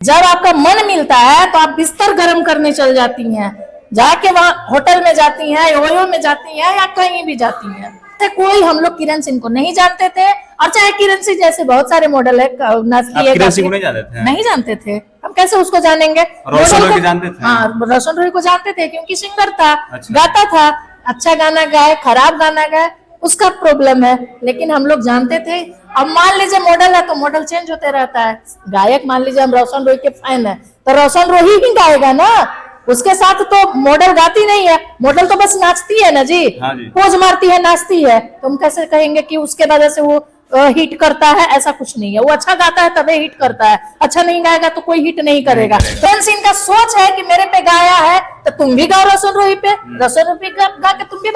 जब आपका मन मिलता है तो आप बिस्तर गर्म करने चल जाती हैं, जाके वहां होटल में जाती हैं, ओयो में जाती हैं या कहीं भी जाती हैं। कोई हम लोग किरण सिंह को नहीं जानते थे, और चाहे किरण सिंह जैसे बहुत सारे मॉडल है, किरण सिंह को नहीं जानते थे? नहीं जानते थे, हम कैसे उसको जानेंगे? रोशन रोही को जानते थे? हाँ, रोशन रोही को जानते थे क्योंकि सिंगर था। अच्छा। गाता था, अच्छा गाना गाए खराब गाना गाए उसका प्रॉब्लम है, लेकिन हम लोग जानते थे। अब मान लीजिए मॉडल है तो मॉडल चेंज होते रहता है। गायक मान लीजिए हम रोशन रोही के फैन है तो रोशन रोही ही गाएगा ना, उसके साथ तो मॉडल गाती नहीं है, मॉडल तो बस नाचती है ना जी, हाँ जी। पोज मारती है, नाचती है। तो हम कैसे कहेंगे कि उसके वजह से वो हिट करता है? ऐसा कुछ नहीं है, वो अच्छा गाता है तभी हिट करता है, अच्छा नहीं गाएगा तो कोई हिट नहीं करेगा। किरण सिंह का सोच है कि मेरे पे गाया है तो तुम भी गाओ रोशन रोही पे, रोशन रोही गा के तुम भी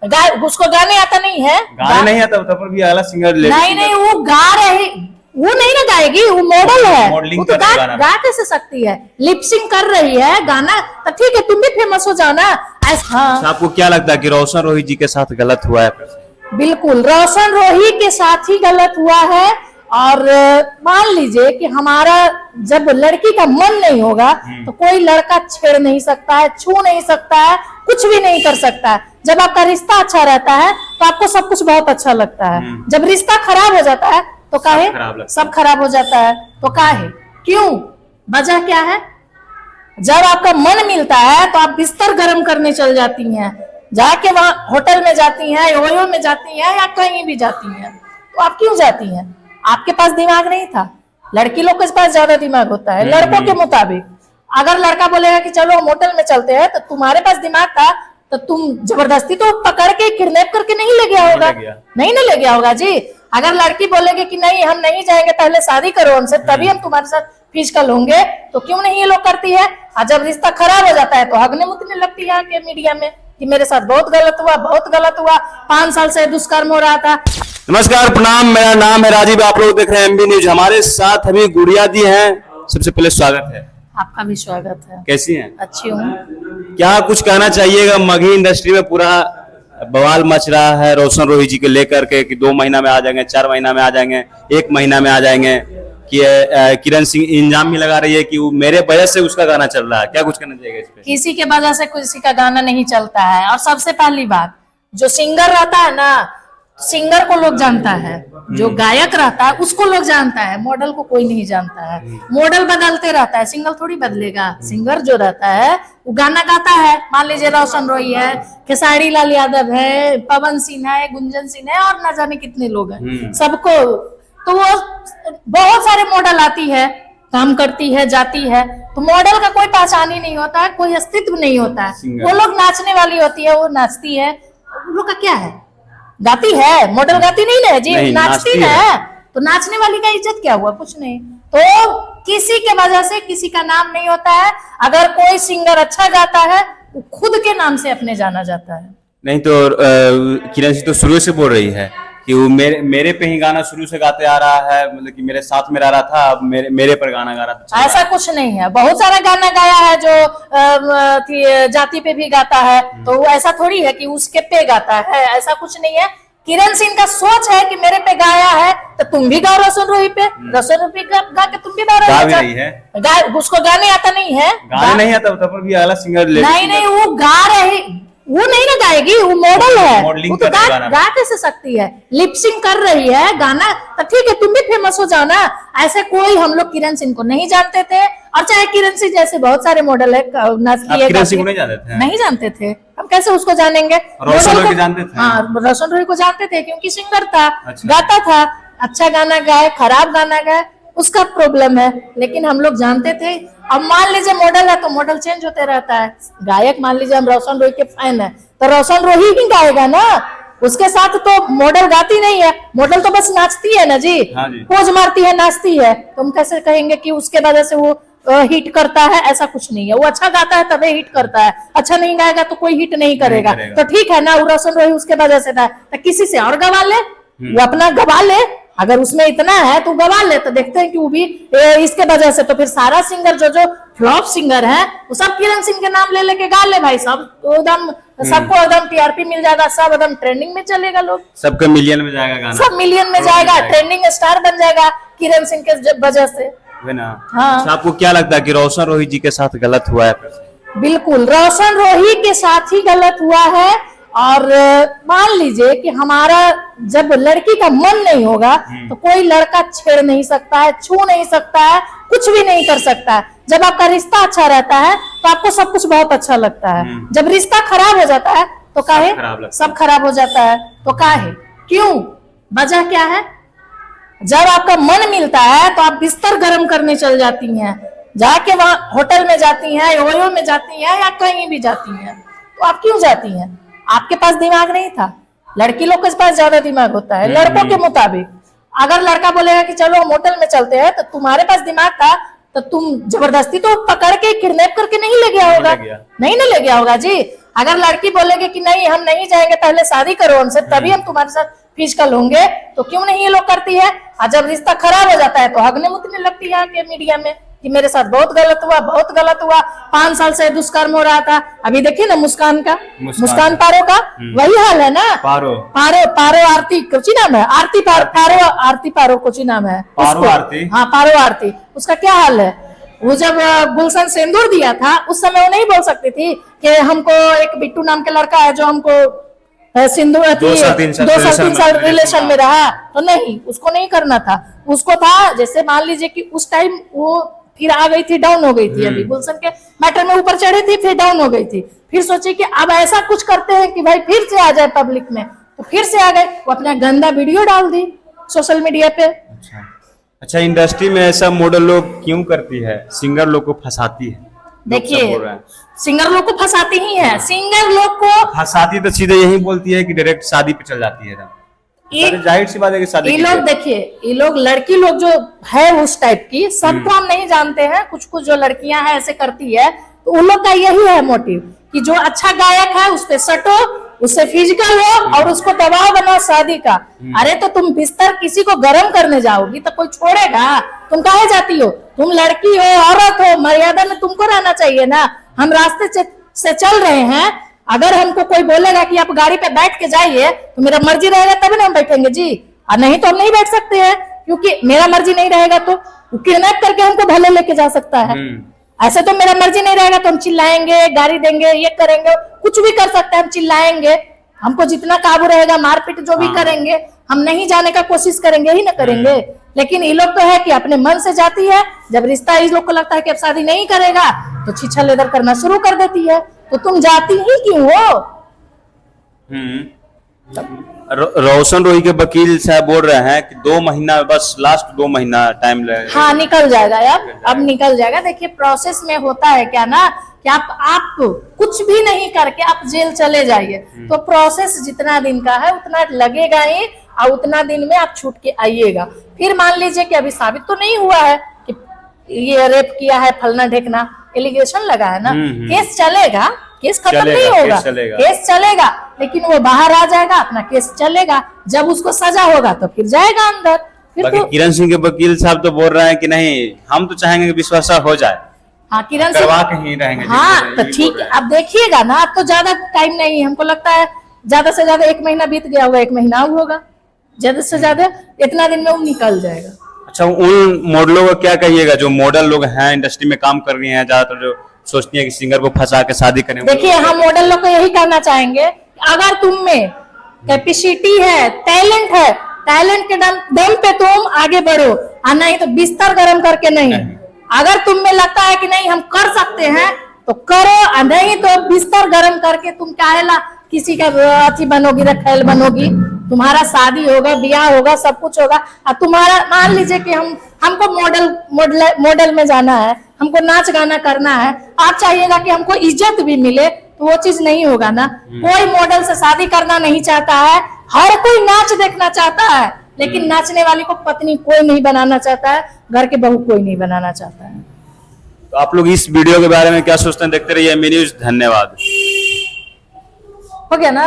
गाओ। उसको गाने आता नहीं है, गाने नहीं आता तब भी अगला सिंगर नहीं वो गा रहे, वो नहीं ना गाएगी, वो मॉडल है, वो तो गा कैसे सकती है? लिपसिंग कर रही है गाना, तो ठीक है तुम भी फेमस हो जाओ ना। हाँ। आपको क्या लगता है कि रोशन रोही जी के साथ गलत हुआ है? बिल्कुल रोशन रोही के साथ ही गलत हुआ है। और मान लीजिए कि हमारा जब लड़की का मन नहीं होगा तो कोई लड़का छेड़ नहीं सकता है, छू नहीं सकता है, कुछ भी नहीं कर सकता है। जब आपका रिश्ता अच्छा रहता है तो आपको सब कुछ बहुत अच्छा लगता है। जब रिश्ता खराब हो जाता है तो काहे सब खराब हो जाता है, तो काहे क्यों? वजह क्या है? जब आपका मन मिलता है तो आप बिस्तर गर्म करने चल जाती हैं, जाके वहां होटल में जाती हैं, ओयो में जाती हैं या कहीं भी जाती हैं। तो आप क्यों जाती हैं? आपके पास दिमाग नहीं था? लड़की लोग के पास ज्यादा दिमाग होता है लड़कों के मुताबिक। अगर लड़का बोलेगा कि चलो हम होटल में चलते हैं तो तुम्हारे पास दिमाग था तो तुम जबरदस्ती तो पकड़ के किडनैप करके नहीं ले गया होगा, नहीं ना ले गया होगा जी। अगर लड़की बोलेगी कि नहीं हम नहीं जाएंगे, पहले शादी करो हमसे तभी हम तुम्हारे साथ फिजिकल होंगे, तो क्यों नहीं ये लोग करती है? और जब रिश्ता खराब हो जाता है तो हगने मुतने लगती है आके मीडिया में कि मेरे साथ बहुत गलत हुआ, बहुत गलत हुआ, 5 साल से दुष्कर्म हो रहा था। नमस्कार, प्रणाम, मेरा नाम है राजीव, आप लोग देख रहे हैं एमबी न्यूज। हमारे साथ अभी गुड़िया दी हैं, सबसे पहले स्वागत है। आपका भी स्वागत है। कैसी हैं? अच्छी हूँ। क्या कुछ कहना चाहिएगा? मगही इंडस्ट्री में पूरा बवाल मच रहा है रोशन रोही जी को लेकर के कि 2 महीना में आ जाएंगे, 4 महीना में आ जाएंगे, 1 महीना में आ जाएंगे, कि किरण सिंह इल्जाम भी लगा रही है कि वो मेरे वजह से उसका गाना चल रहा है। क्या कुछ कहना चाहिएगा इस पे? किसी के वजह से किसी का गाना नहीं चलता है। और सबसे पहली बात, जो सिंगर रहता है ना, सिंगर को लोग जानता है, जो गायक रहता है उसको लोग जानता है, मॉडल को कोई नहीं जानता है। मॉडल बदलते रहता है, सिंगर थोड़ी बदलेगा। सिंगर जो रहता है वो गाना गाता है। मान लीजिए रोशन रोही है, खेसारी लाल यादव है, पवन सिंह है, गुंजन सिंह है और न जाने कितने लोग हैं, सबको तो वो बहुत सारे मॉडल आती है, काम करती है, जाती है। तो मॉडल का कोई पहचान ही नहीं होता है, कोई अस्तित्व नहीं होता है। वो लोग नाचने वाली होती है, वो नाचती है, उन लोग का क्या है? गाती है, मॉडल गाती नहीं ना जी, नाचती है। तो नाचने वाली का इज्जत क्या हुआ? कुछ नहीं। तो किसी के वजह से किसी का नाम नहीं होता है। अगर कोई सिंगर अच्छा गाता है वो खुद के नाम से अपने जाना जाता है। नहीं तो किरण सिंह तो शुरू से बोल रही है कि वो मेरे पे ही गाना शुरू से गाते आ रहा है, मतलब कि मेरे साथ में रह रहा था, अब मेरे पर गाना गा रहा था। ऐसा कुछ नहीं है, बहुत सारा गाना गाया है जो जाति पे भी गाता है, तो वो ऐसा थोड़ी है कि उसके पे गाता है, ऐसा कुछ नहीं है। किरण सिंह का सोच है कि मेरे पे गाया है तो तुम भी गाओ रोशन रोही पे, रोशन रोही गा के तुम भी गाओ। उसको गाने आता नहीं है, गाने नहीं आता तब भी अगला सिंगर नहीं वो गा रहे, वो नहीं ना गाएगी, वो मॉडल है, वो तो गा कैसे सकती है? लिपसिंग कर रही है गाना, तो ठीक है तुम भी फेमस हो जाओ ना। ऐसे कोई हम लोग किरण सिंह को नहीं जानते थे, और चाहे किरण सिंह जैसे बहुत सारे मॉडल है, किरण सिंह को नहीं जानते थे? हम कैसे उसको जानेंगे? रोशन रोही को जानते थे? हाँ, रोशन रोही को जानते थे क्योंकि सिंगर था, गाता था, अच्छा गाना गाए खराब गाना गाए उसका प्रॉब्लम है, लेकिन हम लोग जानते थे। अब मान लीजिए मॉडल है तो मॉडल चेंज होते रहता है। गायक मान लीजिए हम रोशन रोही के फैन है तो रोशन रोही ही गाएगा ना, उसके साथ तो मॉडल गाती नहीं है, मॉडल तो बस नाचती है ना जी, पोज मारती है, नाचती है। तो हम कैसे कहेंगे कि उसके वजह से वो हिट करता है? ऐसा कुछ नहीं है। वो अच्छा गाता है तभी हिट करता है, अच्छा नहीं गाएगा तो कोई हिट नहीं करेगा। तो ठीक है ना, वो रोशन रोही उसके वजह से था, तो किसी से और गवा ले, वो अपना गवा ले। अगर उसमें इतना है तो गवा ले। तो देखते हैं कि वो भी इसके वजह से, तो फिर सारा सिंगर जो फ्लॉप सिंगर है वो सब किरण सिंह के नाम ले लेके गा ले भाई, सब एकदम सबको एकदम टीआरपी मिल जाएगा, सब एकदम ट्रेंडिंग में चलेगा, लोग सबका मिलियन में जाएगा गाना, सब मिलियन में जाएगा, ट्रेंडिंग स्टार बन जाएगा किरण सिंह के वजह से। है ना। हाँ। अच्छा, आपको क्या लगता है कि रोशन रोही जी के साथ गलत हुआ है? बिल्कुल रोशन रोही के साथ ही गलत हुआ है। और मान लीजिए कि हमारा जब लड़की का मन नहीं होगा तो कोई लड़का छेड़ नहीं सकता है, छू नहीं सकता है, कुछ भी नहीं कर सकता है। जब आपका रिश्ता अच्छा रहता है तो आपको सब कुछ बहुत अच्छा लगता है। जब रिश्ता खराब हो जाता है तो काहे सब खराब हो जाता है, तो काहे क्यों, वजह क्या है? जब आपका मन मिलता है तो आप बिस्तर गर्म करने चल जाती हैं, जाके वहां होटल में जाती हैं, ओयो में जाती हैं, या कहीं भी जाती हैं। तो आप क्यों जाती हैं? आपके पास दिमाग नहीं था? लड़की लोग के पास ज्यादा दिमाग होता है लड़कों के मुताबिक। अगर लड़का बोलेगा कि चलो हम होटल में चलते हैं, तो तुम्हारे पास दिमाग था तो तुम जबरदस्ती तो पकड़ के किडनैप करके नहीं ले गया होगा, नहीं ना ले गया होगा जी। अगर लड़की बोलेगी कि नहीं हम नहीं जाएंगे, पहले शादी करो हमसे तभी हम तुम्हारे साथ फिजिकल होंगे, तो क्यों नहीं ये लोग करती है? और जब रिश्ता खराब हो जाता है तो हगने मुतने लगती है आके मीडिया में कि मेरे साथ बहुत गलत हुआ, बहुत गलत हुआ, 5 साल से दुष्कर्म हो रहा था। अभी देखिए ना मुस्कान पारो का वही हाल है ना। पारो आरती कुछ नाम है, आरती पारो कुछ नाम है, हाँ पारो आरती। उसका क्या हाल है? वो जब गुलशन सिंदूर दिया था उस समय वो नहीं बोल सकती थी कि हमको एक बिट्टू नाम के लड़का है जो हमको सिंदूर 2-3 साल रिलेशन में रहा, तो नहीं उसको नहीं करना था। उसको था जैसे मान लीजिए कि उस टाइम वो फिर आ गई थी, डाउन हो गई थी, अभी गुलशन के मैटर में ऊपर चढ़ी थी, फिर डाउन हो गई थी, फिर सोचे कि अब ऐसा कुछ करते हैं कि भाई फिर से आ जाए पब्लिक में, तो फिर से आ गए। वो अपना गंदा वीडियो डाल दी सोशल मीडिया पे। अच्छा, इंडस्ट्री में ऐसा मॉडल लोग क्यों करती है? सिंगर लोग को फंसाती है। देखिए सिंगर लोग को फंसाती ही है, सिंगर लोग को फंसाती तो सीधे यही बोलती है कि डायरेक्ट शादी पे चल जाती है। जाहिर सी बात है कि शादी। ये लोग देखिए, ये लोग लड़की लोग जो है उस टाइप की, सबको हम नहीं जानते हैं, कुछ कुछ जो लड़कियां हैं ऐसे करती है, तो उन लोग का यही है मोटिव कि जो अच्छा गायक है उस पे सटो, उससे फिजिकल हो और उसको दबाव बनाओ शादी का। अरे तो तुम बिस्तर किसी को गर्म करने जाओगी तो कोई छोड़ेगा? तुम काहे जाती हो? तुम लड़की हो, औरत हो, मर्यादा में तुमको रहना चाहिए ना। हम रास्ते से चल रहे हैं, अगर हमको कोई बोलेगा कि आप गाड़ी पे बैठ के जाइए तो मेरा मर्जी रहेगा तभी ना हम बैठेंगे जी, और नहीं तो हम नहीं बैठ सकते हैं, क्योंकि मेरा मर्जी नहीं रहेगा तो किडनैप करके हमको भले लेके जा सकता है। ऐसे तो मेरा मर्जी नहीं रहेगा तो हम चिल्लाएंगे, गाड़ी देंगे, ये करेंगे, कुछ भी कर सकते हैं, हम चिल्लाएंगे, हमको जितना काबू रहेगा, मारपीट जो भी करेंगे, हम नहीं जाने का कोशिश करेंगे ही ना करेंगे। लेकिन ये लोग तो है कि अपने मन से जाती है, जब रिश्ता इस लोग को लगता है कि अब शादी नहीं करेगा तो छीछा लेदर करना शुरू कर देती है। तो तुम जाती ही क्यों हो? रोशन रोही के वकील साहब बोल रहे हैं कि 2 महीना, बस लास्ट 2 महीना टाइम लगेगा। हाँ निकल जाएगा अब निकल जाएगा। देखिए प्रोसेस में होता है क्या ना कि आप कुछ भी नहीं करके आप जेल चले जाइए तो प्रोसेस जितना दिन का है उतना लगेगा ही, और उतना दिन में आप छूट के आइएगा। फिर मान लीजिए कि अभी साबित तो नहीं हुआ है कि ये रेप किया है, फलना ढेकना एलिगेशन लगा है ना, केस चलेगा, केस खत्म नहीं होगा, केस चलेगा, लेकिन वो बाहर आ जाएगा, अपना केस चलेगा, जब उसको सजा होगा तो फिर जाएगा अंदर। फिर तो किरण सिंह के वकील साहब तो बोल रहे हैं कि नहीं, हम तो चाहेंगे कि विश्वास हो जाए। हाँ किरण करवा के ही रहेंगे। हाँ तो ठीक है, अब देखिएगा ना, अब तो ज्यादा टाइम नहीं, हमको लगता है ज्यादा से ज्यादा 1 महीना बीत गया होगा, 1 महीना होगा, ज्यादा से ज्यादा इतना दिन में वो निकल जाएगा। अच्छा, उन मॉडलों को क्या कहिएगा जो मॉडल लोग हैं, इंडस्ट्री में काम कर रही हैं, ज्यादातर जो सोचती है कि सिंगर को फंसा के शादी करें? देखिए हम मॉडल लोग को यही कहना चाहेंगे, अगर तुम में कैपेसिटी है, टैलेंट है, टैलेंट के दम पे तुम आगे बढ़ो, और नहीं तो बिस्तर गर्म करके नहीं। अगर तुम में लगता है कि नहीं हम कर सकते हैं तो करो, और नहीं तो बिस्तर गर्म करके तुम काहेला किसी का अथी बनोगी, रखेल बनोगी। तुम्हारा शादी होगा, ब्याह होगा, सब कुछ होगा, और तुम्हारा मान लीजिए कि हमको मॉडल में जाना है, हमको नाच गाना करना है, आप चाहिएगा कि हमको इज्जत भी मिले, तो वो चीज नहीं होगा ना। कोई मॉडल से शादी करना नहीं चाहता है, हर कोई नाच देखना चाहता है, लेकिन नाचने वाली को पत्नी कोई नहीं बनाना चाहता है, घर के बहू कोई नहीं बनाना चाहता है। तो आप लोग इस वीडियो के बारे में क्या सोचते हैं? देखते रहिए एमबी न्यूज़। धन्यवाद। हो गया ना।